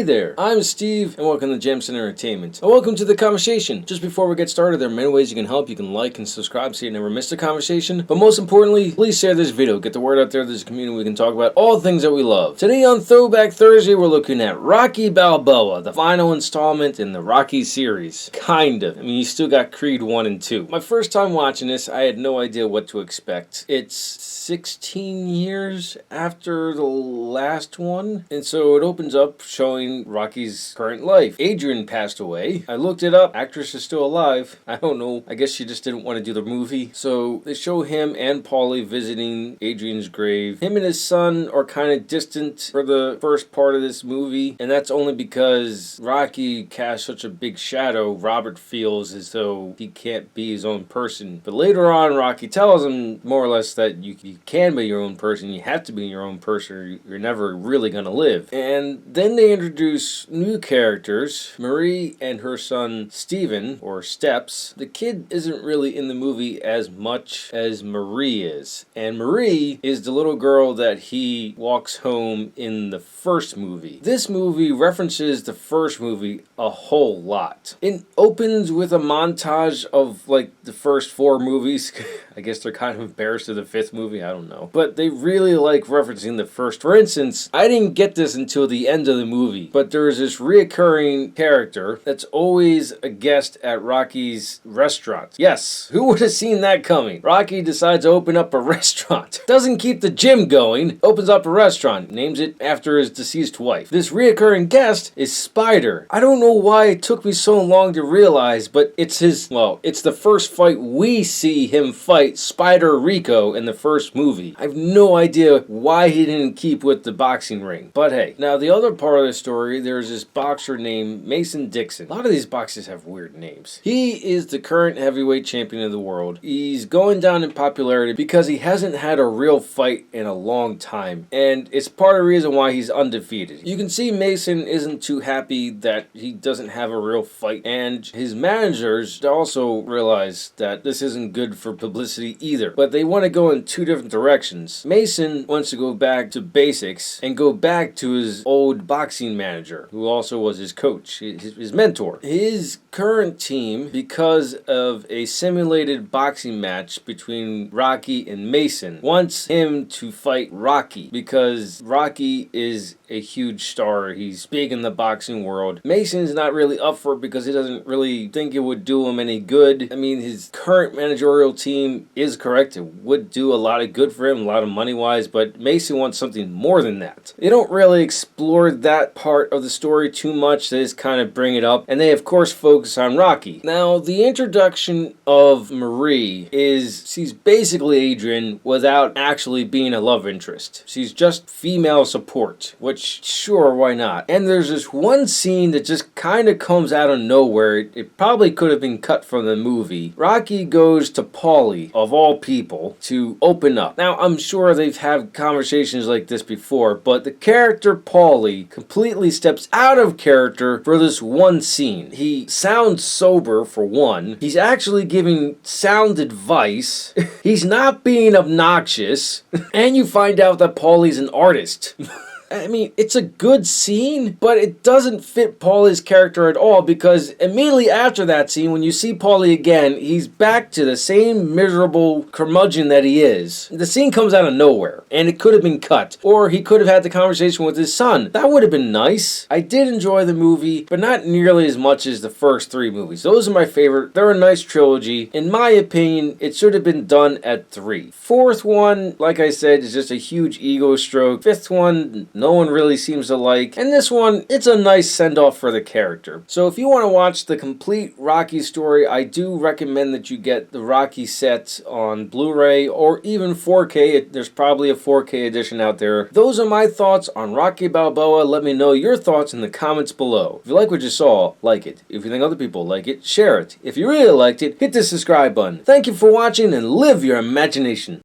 there, I'm Steve, and welcome to Jamsin Entertainment. And welcome to the conversation. Just before we get started, there are many ways you can help. You can like and subscribe so you never miss a conversation. But most importantly, please share this video. Get the word out there. There's a community we can talk about all things that we love. Today on Throwback Thursday, we're looking at Rocky Balboa, the final installment in the Rocky series. Kind of. I mean, you still got Creed 1 and 2. My first time watching this, I had no idea what to expect. It's 16 years after the last one, and so it opens up showing Rocky's current life. Adrian passed away. I looked it up. Actress is still alive. I don't know. I guess she just didn't want to do the movie. So they show him and Paulie visiting Adrian's grave. Him and his son are kind of distant for the first part of this movie, and that's only because Rocky cast such a big shadow. Robert feels as though he can't be his own person. But later on, Rocky tells him more or less that you can be your own person. You have to be your own person, or you're never really gonna live. And then they introduce new characters, Marie and her son Steven, or Steps. The kid isn't really in the movie as much as Marie is. And Marie is the little girl that he walks home in the first movie. This movie references the first movie a whole lot. It opens with a montage of like the first 4 movies. I guess they're kind of embarrassed of the 5th movie, I don't know. But they really like referencing the first. For instance, I didn't get this until the end of the movie, but there's this reoccurring character that's always a guest at Rocky's restaurant. Yes, who would have seen that coming? Rocky decides to open up a restaurant. Doesn't keep the gym going, opens up a restaurant, names it after his deceased wife. This reoccurring guest is Spider. I don't know why it took me so long to realize, but it's his, well, it's the first fight we see him fight Spider Rico in the first movie. I have no idea why he didn't keep with the boxing ring. But hey, now the other part of the story, there's this boxer named Mason Dixon. A lot of these boxers have weird names. He is the current heavyweight champion of the world. He's going down in popularity because he hasn't had a real fight in a long time. And it's part of the reason why he's undefeated. You can see Mason isn't too happy that he doesn't have a real fight. And his managers also realize that this isn't good for publicity either. But they want to go in 2 different directions. Mason wants to go back to basics and go back to his old boxing manager, who also was his coach, his mentor. His current team, because of a simulated boxing match between Rocky and Mason, wants him to fight Rocky because Rocky is a huge star. He's big in the boxing world. Mason's not really up for it because he doesn't really think it would do him any good. I mean, his current managerial team is correct. It would do a lot of good for him, a lot of money-wise, but Mason wants something more than that. They don't really explore that part of the story too much. They just kind of bring it up, and they, of course, focus on Rocky. Now, the introduction of Marie is, she's basically Adrian without actually being a love interest. She's just female support, which, sure, why not? And there's this one scene that just kind of comes out of nowhere. It probably could have been cut from the movie. Rocky goes to Paulie, of all people, to open up. Now, I'm sure they've had conversations like this before, but the character Paulie completely steps out of character for this one scene. He sounds sober, for one. He's actually giving sound advice. He's not being obnoxious. And you find out that Paulie's an artist. I mean, it's a good scene, but it doesn't fit Paulie's character at all because immediately after that scene, when you see Paulie again, he's back to the same miserable curmudgeon that he is. The scene comes out of nowhere, and it could have been cut, or he could have had the conversation with his son. That would have been nice. I did enjoy the movie, but not nearly as much as the first 3 movies. Those are my favorite. They're a nice trilogy. In my opinion, it should have been done at 3. 4th one, like I said, is just a huge ego stroke. 5th one, no one really seems to like. And this one, it's a nice send-off for the character. So if you want to watch the complete Rocky story, I do recommend that you get the Rocky set on Blu-ray or even 4K. There's probably a 4K edition out there. Those are my thoughts on Rocky Balboa. Let me know your thoughts in the comments below. If you like what you saw, like it. If you think other people like it, share it. If you really liked it, hit the subscribe button. Thank you for watching and live your imagination.